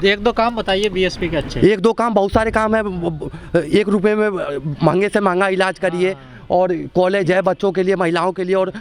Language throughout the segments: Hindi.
एक दो काम बताइए बीएसपी के अच्छे। एक दो काम, बहुत सारे काम है। 1 रुपये में महंगे से महंगा इलाज करिए, और कॉलेज है बच्चों के लिए, महिलाओं के लिए, और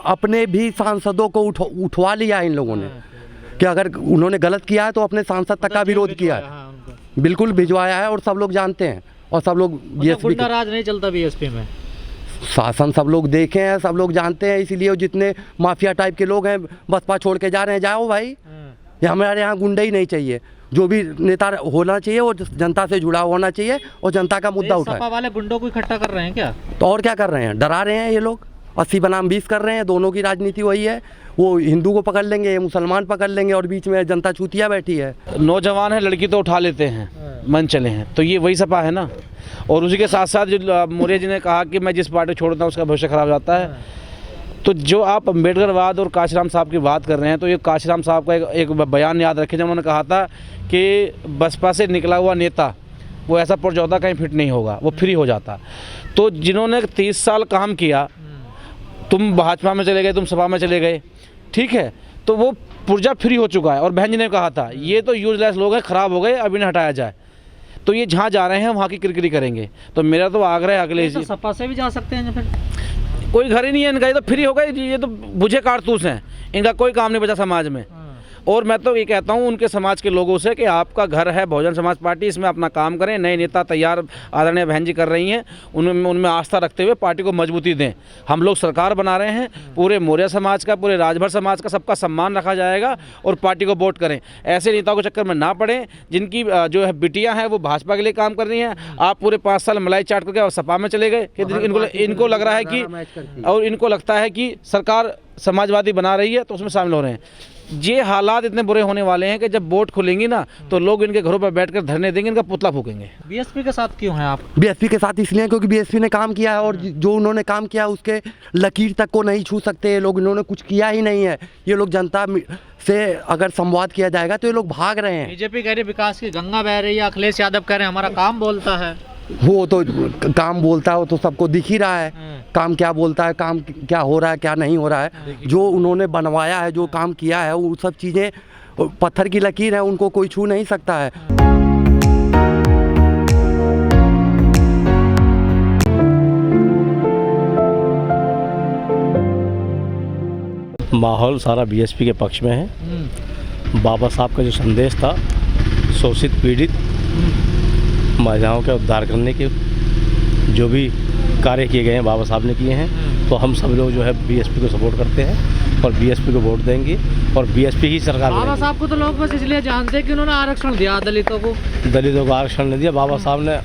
अपने भी सांसदों को उठवा लिया इन लोगों ने कि अगर उन्होंने गलत किया है तो अपने सांसद तक का विरोध किया है, बिल्कुल भिजवाया है, और सब लोग जानते हैं, और सब लोग बीएसपी गुंडा राज नहीं चलता बीएसपी में, शासन सब लोग देखे हैं, सब लोग जानते हैं, इसीलिए जितने माफिया टाइप के लोग हैं बसपा छोड़ के जा रहे हैं। जाओ भाई, ये हमारे यहाँ गुंडे ही नहीं चाहिए। जो भी नेता होना चाहिए वो जनता से जुड़ा होना चाहिए और जनता का मुद्दा उठाए। सपा वाले गुंडों को इकट्ठा कर रहे हैं क्या? तो और क्या कर रहे हैं, डरा रहे हैं ये लोग। 80 बनाम 20 कर रहे हैं, दोनों की राजनीति वही है। वो हिंदू को पकड़ लेंगे, ये मुसलमान पकड़ लेंगे, और बीच में जनता चूतिया बैठी है। नौजवान है, लड़की तो उठा लेते हैं, मन चले हैं, तो ये वही सपा है ना। और उसी के साथ साथ जो मौर्य जी ने कहा कि मैं जिस पार्टी छोड़ता हूँ उसका भविष्य खराब जाता है, तो जो आप अम्बेडकरवाद और काशीराम साहब की बात कर रहे हैं, तो ये काशीराम साहब का एक बयान याद रखें, जब उन्होंने कहा था कि बसपा से निकला हुआ नेता वो ऐसा पुरजौदा कहीं फिट नहीं होगा, वो फ्री हो जाता। तो जिन्होंने 30 साल काम किया, तुम भाजपा में चले गए, तुम सपा में चले गए, ठीक है, तो वो पुर्जा फ्री हो चुका है। और बहन जी ने कहा था ये तो यूजलेस लोग हैं, ख़राब हो गए, अब इन्हें हटाया जाए। तो ये जहाँ जा रहे हैं वहाँ की किरकिरी करेंगे। तो मेरा तो आग्रह है अगले तो सपा से भी जा सकते हैं, फिर कोई घर ही नहीं है इनका, ये तो फ्री हो गए, ये तो बुझे कारतूस हैं, इनका कोई काम नहीं बचा समाज में। और मैं तो ये कहता हूँ उनके समाज के लोगों से कि आपका घर है बहुजन समाज पार्टी, इसमें अपना काम करें। नए नेता तैयार आदरणीय बहन जी कर रही हैं, उनमें आस्था रखते हुए पार्टी को मजबूती दें। हम लोग सरकार बना रहे हैं, पूरे मौर्य समाज का, पूरे राजभर समाज का सबका सम्मान रखा जाएगा, और पार्टी को वोट करें। ऐसे नेताओं के चक्कर में ना पड़ें जिनकी जो है बिटियाँ हैं वो भाजपा के लिए काम कर रही हैं। आप पूरे 5 साल मलाई चाट करके और सपा में चले गए कि इनको लग रहा है कि, और इनको लगता है कि सरकार समाजवादी बना रही है तो उसमें शामिल हो रहे हैं। ये हालात इतने बुरे होने वाले हैं कि जब वोट खुलेंगी ना तो लोग इनके घरों पर बैठकर धरने देंगे, इनका पुतला फूकेंगे। बीएसपी के साथ क्यों हैं आप? बीएसपी के साथ इसलिए क्योंकि बीएसपी ने काम किया है, और जो उन्होंने काम किया उसके लकीर तक को नहीं छू सकते ये लोग। इन्होंने कुछ किया ही नहीं है। ये लोग जनता से अगर संवाद किया जाएगा तो ये लोग भाग रहे हैं। बीजेपी कह रही विकास की गंगा बह रही है, अखिलेश यादव कह रहे हैं हमारा काम बोलता है। वो तो काम बोलता है, वो तो सबको दिख ही रहा है काम क्या बोलता है, काम क्या हो रहा है, क्या नहीं हो रहा है। जो उन्होंने बनवाया है, जो काम किया है, वो सब चीज़ें पत्थर की लकीर है, उनको कोई छू नहीं सकता है। माहौल सारा बीएसपी के पक्ष में है। बाबा साहब का जो संदेश था, शोषित पीड़ित महिलाओं के उद्धार करने के जो भी कार्य किए गए हैं बाबा साहब ने किए हैं, तो हम सब लोग जो है बीएसपी को सपोर्ट करते हैं और बीएसपी को वोट देंगे, और बीएसपी ही सरकार। बाबा साहब को तो लोग बस इसलिए जानते हैं कि उन्होंने आरक्षण दिया दलितों को आरक्षण नहीं दिया। बाबा साहब ने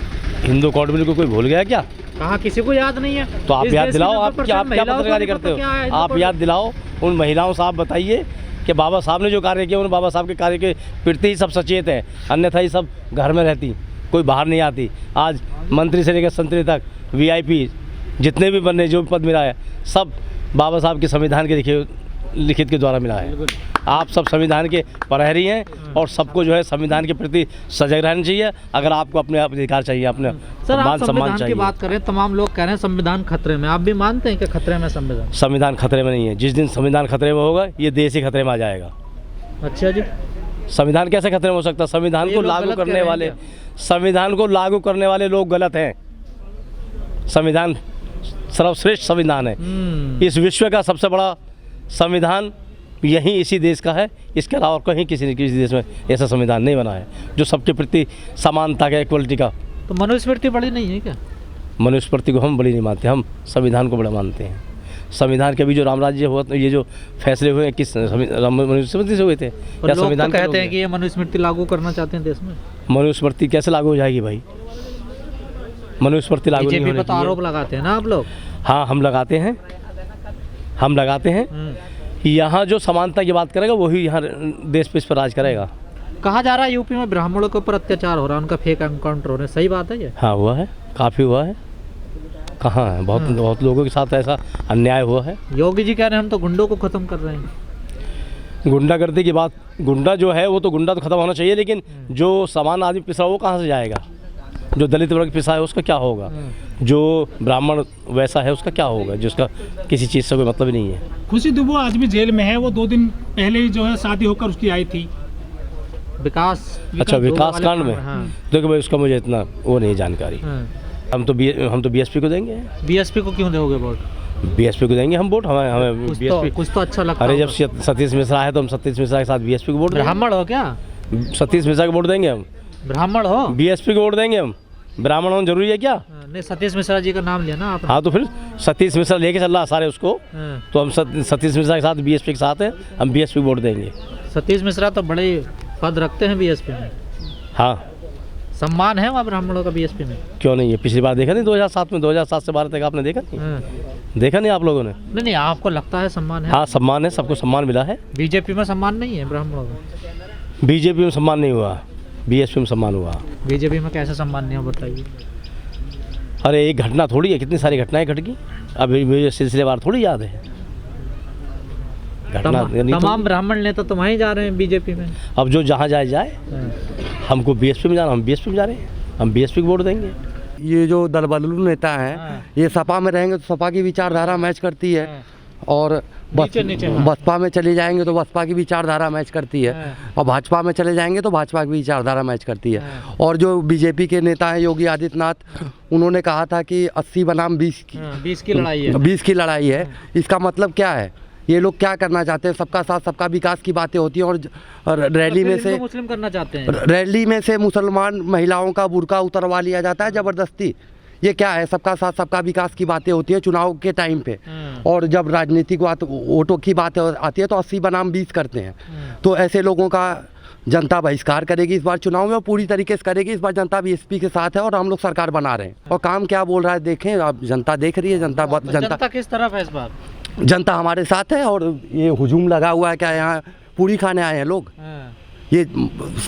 हिंदू कोड बिल को कोई भूल गया क्या? कहा किसी को याद नहीं है। तो आप याद दिलाओ, आप क्या पत्रकारी करते हो, आप याद दिलाओ उन महिलाओं से। आप बताइए कि बाबा साहब ने जो कार्य किया, उन बाबा साहब के कार्य के प्रति ही सब सचेत हैं, अन्यथा ही सब घर में रहती, कोई बाहर नहीं आती। आज मंत्री से लेकर संतरी तक वीआईपी जितने भी बने, जो भी पद मिला है, सब बाबा साहब के संविधान के लिखित के द्वारा मिला है। आप सब संविधान के प्रहरी हैं, और सबको जो है संविधान के प्रति सजग रहना चाहिए। अगर आपको अपने अधिकार चाहिए, अपने मान सम्मान चाहिए। की बात करें, तमाम लोग कह रहे हैं संविधान खतरे में, आप भी मानते हैं कि खतरे में संविधान? संविधान खतरे में नहीं है। जिस दिन संविधान खतरे में होगा, ये देश ही खतरे में आ जाएगा। अच्छा जी, संविधान कैसे खतरे में हो सकता? संविधान को लागू करने वाले, संविधान को लागू करने वाले लोग गलत हैं। संविधान सर्वश्रेष्ठ संविधान है। इस विश्व का सबसे बड़ा संविधान यही इसी देश का है। इसके अलावा कहीं किसी देश में ऐसा संविधान नहीं बना है जो सबके प्रति समानता का, इक्वलिटी का। तो मनुस्मृति बड़ी नहीं है क्या? मनुस्मृति को हम बड़ी नहीं मानते, हम संविधान को बड़ा मानते हैं। संविधान के भी जो राम राज्य हुआ, ये जो फैसले हुए किस मनुस्मृति से हुए थे या संविधान? कहते हैं कि ये मनुस्मृति लागू करना चाहते हैं देश में। मनुस्मृति कैसे लागू हो जाएगी भाई? मनुस्मृति लागू नहीं होने की। तो आरोप लगाते हैं ना आप लोग? हाँ, हम लगाते हैं, हम लगाते हैं। यहाँ जो समानता की बात करेगा वही यहाँ देश पे इस पर राज करेगा। कहा जा रहा है यूपी में ब्राह्मणों के ऊपर अत्याचार हो रहा है, उनका फेक एनकाउंटर हो रहा है, सही बात है ये? हाँ, हुआ है, काफ़ी हुआ है। कहाँ है? बहुत लोगों के साथ ऐसा अन्याय हुआ है। योगी जी कह रहे हैं हम तो गुंडों को ख़त्म कर रहे हैं। गुंडागर्दी की बात, गुंडा जो है वो तो गुंडा तो ख़त्म होना चाहिए, लेकिन जो सामान्य आदमी पिसा वो कहाँ से जाएगा? जो दलित वर्ग पिसा है उसका क्या होगा? जो ब्राह्मण वैसा है उसका क्या होगा, जिसका किसी चीज़ से कोई मतलब ही नहीं है। खुशी दुबे आज भी जेल में है। वो 2 दिन पहले ही जो है शादी होकर उसकी आई थी। विकास अच्छा विकास वाले कांड में हाँ। देखो भाई उसका मुझे इतना वो नहीं जानकारी। हाँ। हम तो बीएसपी को देंगे। बीएसपी को क्यों दोगे वोट? बीएसपी को देंगे हम वोट। हमें बीएसपी कुछ तो अच्छा लगता अरे है। जब सतीश मिश्रा है तो हम सतीश मिश्रा के साथ बीएसपी को वोट देंगे। ब्राह्मण हो क्या? सतीश मिश्रा को वोट देंगे हम। ब्राह्मण हो? बीएसपी को वोट देंगे हम। ब्राह्मण होना जरूरी है क्या? नहीं, सतीश मिश्रा जी का नाम लिया ना आपने। हाँ तो फिर सतीश मिश्रा लेके चल रहा सारे उसको, हाँ। तो हम सतीश मिश्रा के साथ बीएसपी के साथ हैं, हम बीएसपी को वोट देंगे। सतीश मिश्रा तो बड़े पद रखते हैं बीएसपी में। हाँ सम्मान है वहाँ ब्राह्मणों का बीएसपी में? क्यों नहीं है? पिछली बार देखा नहीं 2007 में, 2007 से 12 तक आपने देखा नहीं? हाँ। देखा नहीं आप लोगों ने? नहीं, आपको लगता है सम्मान है? हाँ सम्मान है, सबको सम्मान मिला है। बीजेपी में सम्मान नहीं है ब्राह्मणों का? बीजेपी में सम्मान नहीं हुआ, बीएसपी में सम्मान हुआ। बीजेपी में कैसे सम्मान नहीं हो बताइए? अरे एक घटना थोड़ी है, कितनी सारी घटनाएं घट गई, अभी मुझे सिलसिलेवार थोड़ी याद है घटना। तमाम ब्राह्मण नेता तो वहीं जा रहे हैं बीजेपी में। अब जो जहाँ जाए हमको बीएसपी में जाना, हम बीएसपी में जा रहे हैं, हम बीएसपी को वोट देंगे। ये जो दलबदलू नेता हैं ये सपा में रहेंगे तो सपा की विचारधारा मैच करती है, और बसपा में चले जाएंगे तो बसपा की विचारधारा मैच करती है, और भाजपा में चले जाएंगे तो भाजपा की विचारधारा मैच करती है। और जो बीजेपी के नेता हैं योगी आदित्यनाथ, उन्होंने कहा था कि 80 बनाम 20 की लड़ाई है। 20 की लड़ाई है। इसका मतलब क्या है? ये लोग क्या करना चाहते हैं? सबका साथ सबका विकास की बातें होती हैं, और रैली में से मुस्लिम करना चाहते हैं। रैली में से मुसलमान महिलाओं का बुर्का उतरवा लिया जाता है ज़बरदस्ती। ये क्या है? सबका साथ सबका विकास की बातें होती है चुनाव के टाइम पे, और जब राजनीतिक वोटों की बात आती है तो 80 बनाम 20 करते हैं। तो ऐसे लोगों का जनता बहिष्कार करेगी इस बार चुनाव में, पूरी तरीके से करेगी। इस बार जनता बीएसपी के साथ है और हम लोग सरकार बना रहे हैं। और काम क्या बोल रहा है देखें, अब जनता देख रही है। जनता किस तरफ है इस बार? जनता हमारे साथ है, और ये हुजूम लगा हुआ है। क्या यहाँ पूरी खाने आए हैं लोग? ये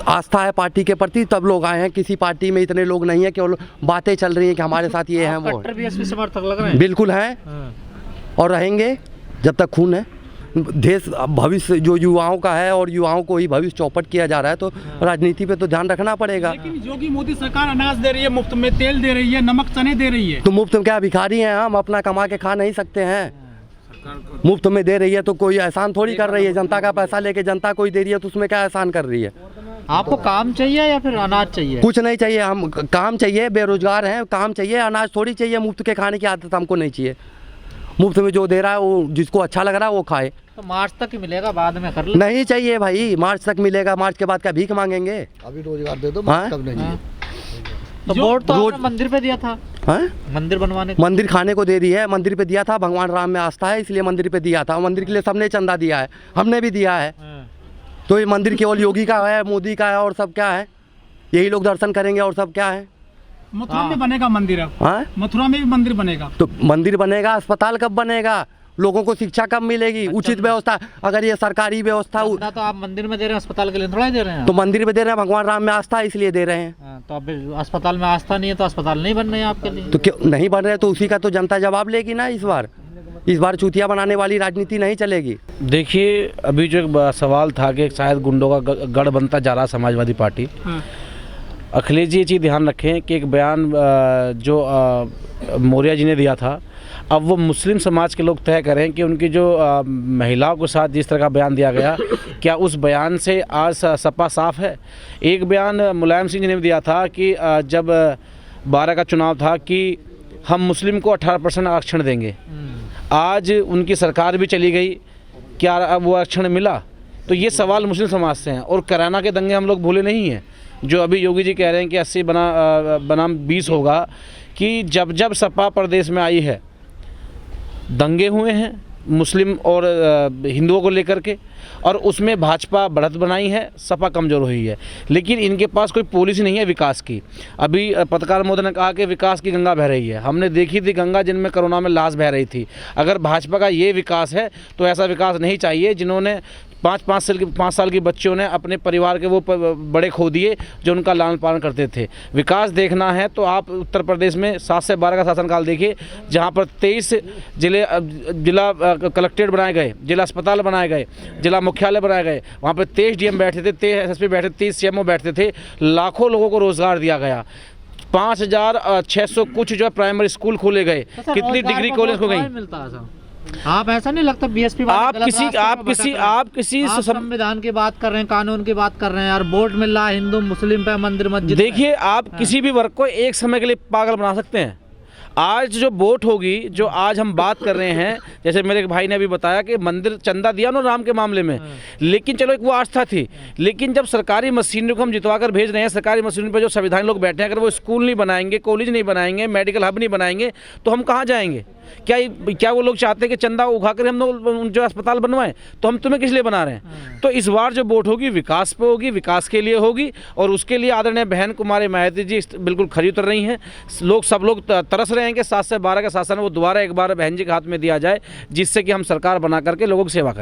आस्था है पार्टी के प्रति, तब लोग आए हैं। किसी पार्टी में इतने लोग नहीं है, केवल बातें चल रही हैं कि हमारे साथ ये हैं वो। बीएसपी समर्थक लग रहे हैं? बिल्कुल हैं, और रहेंगे जब तक खून है। देश भविष्य जो युवाओं का है, और युवाओं को ही भविष्य चौपट किया जा रहा है, तो राजनीति पे तो ध्यान रखना पड़ेगा। लेकिन योगी मोदी सरकार अनाज दे रही है, मुफ्त में तेल दे रही है, नमक चने दे रही है। तो मुफ्त में क्या भिखारी हैं हम? अपना कमा के खा नहीं सकते हैं? मुफ्त में दे रही है तो कोई एहसान थोड़ी कर रही है। जनता का पैसा लेके जनता कोई दे रही है तो उसमें क्या एहसान कर रही है? आपको काम चाहिए या फिर अनाज चाहिए? कुछ नहीं चाहिए, हम काम चाहिए, बेरोजगार हैं, काम चाहिए, अनाज थोड़ी चाहिए। मुफ्त के खाने की आदत हमको नहीं चाहिए। मुफ्त में जो दे रहा है वो जिसको अच्छा लग रहा है वो खाए। तो मार्च तक ही मिलेगा, बाद में कर लो। नहीं चाहिए भाई, मार्च तक मिलेगा। मार्च के बाद क्या भीख मांगेंगे? अभी रोजगार दे दो, हाँ? तब नहीं चाहिए। तो वोट तो आपने मंदिर पे दिया था। हाँ? मंदिर बनवाने मंदिर खाने को दे रही है, मंदिर पे दिया था। भगवान राम में आस्था है इसलिए मंदिर पे दिया था। मंदिर के लिए सबने चंदा दिया है, हमने भी दिया है। तो ये मंदिर केवल योगी का है, मोदी का है, और सब क्या है? यही लोग दर्शन करेंगे और सब क्या है? मथुरा में बनेगा मंदिर अब। हाँ? मथुरा में भी मंदिर बनेगा। तो मंदिर बनेगा, अस्पताल कब बनेगा? लोगों को शिक्षा कब मिलेगी? उचित व्यवस्था, अगर ये सरकारी व्यवस्था। तो आप मंदिर में दे रहे हैं, अस्पताल के लिए थोड़ा ही दे रहे हैं। तो मंदिर में दे रहे हैं, भगवान राम में आस्था है इसलिए दे रहे हैं। तो अब अस्पताल में आस्था नहीं है तो अस्पताल नहीं बन रहे हैं आपके लिए। तो क्यों नहीं बन रहे? तो उसी का तो जनता जवाब लेगी ना। इस बार चूतिया बनाने वाली राजनीति नहीं चलेगी। देखिए अभी जो एक सवाल था कि शायद गुंडों का गढ़ बनता जा रहा समाजवादी पार्टी। अखिलेश जी ये चीज़ ध्यान रखें कि एक बयान जो मौर्य जी ने दिया था, अब वो मुस्लिम समाज के लोग तय करें कि उनकी जो महिलाओं के साथ जिस तरह का बयान दिया गया, क्या उस बयान से आज सपा साफ है। एक बयान मुलायम सिंह जी ने भी दिया था कि जब 12 का चुनाव था कि हम मुस्लिम को 18% आरक्षण देंगे। आज उनकी सरकार भी चली गई, क्या अब वो आरक्षण मिला? तो ये सवाल मुस्लिम समाज से हैं। और कराना के दंगे हम लोग भूले नहीं हैं, जो अभी योगी जी कह रहे हैं कि 80 बनाम 20 होगा, कि जब जब सपा प्रदेश में आई है दंगे हुए हैं मुस्लिम और हिंदुओं को लेकर के, और उसमें भाजपा बढ़त बनाई है, सपा कमज़ोर हुई है। लेकिन इनके पास कोई पॉलिसी नहीं है विकास की। अभी पत्रकार महोदय ने कहा कि विकास की गंगा बह रही है, हमने देखी थी गंगा जिनमें कोरोना में लाश बह रही थी। अगर भाजपा का ये विकास है तो ऐसा विकास नहीं चाहिए जिन्होंने 5 साल की बच्चियों ने अपने परिवार के वो बड़े खो दिए जो उनका लालन पालन करते थे। विकास देखना है तो आप उत्तर प्रदेश में 7 से 12 का शासनकाल देखिए, जहाँ पर 23 जिला कलेक्ट्रेट बनाए गए, जिला अस्पताल बनाए गए, जिला मुख्यालय बनाए गए। वहाँ पर 23 डीएम बैठे थे, 23 एसएसपी बैठे थे, 30 सीएमओ बैठते थे। लाखों लोगों को रोजगार दिया गया। 5600 कुछ जो है प्राइमरी स्कूल खोले गए। कितनी डिग्री कॉलेज हो गई? आप ऐसा नहीं लगता बीएसपी आप किसी संविधान की बात कर रहे हैं, कानून की बात कर रहे हैं यार, वोट मिल रहा है हिंदू मुस्लिम पे, मंदिर मस्जिद। देखिए आप किसी भी वर्ग को एक समय के लिए पागल बना सकते हैं। आज जो वोट होगी, जो आज हम बात कर रहे हैं, जैसे मेरे भाई ने अभी बताया कि मंदिर चंदा दिया ना राम के मामले में, लेकिन चलो एक वो आस्था थी, लेकिन जब सरकारी मशीनरी को हम जितवा कर भेज रहे हैं, सरकारी मशीनरी पर जो संविधानी लोग बैठे हैं, अगर वो स्कूल नहीं बनाएंगे, कॉलेज नहीं बनाएंगे, मेडिकल हब नहीं बनाएंगे, तो हम कहाँ जाएंगे? क्या वो लोग चाहते हैं कि चंदा उठा कर हम लोग जो अस्पताल बनवाएं? तो हम तुम्हें किस लिए बना रहे हैं? तो इस बार जो वोट होगी विकास पे होगी, विकास के लिए होगी, और उसके लिए आदरणीय बहन कुमारी मायावती जी बिल्कुल खरी उतर रही हैं। सब लोग तरस रहे हैं कि 7 से 12 का शासन वो दोबारा एक बार बहन जी के हाथ में दिया जाए, जिससे कि हम सरकार बना करके लोगों की सेवा करें।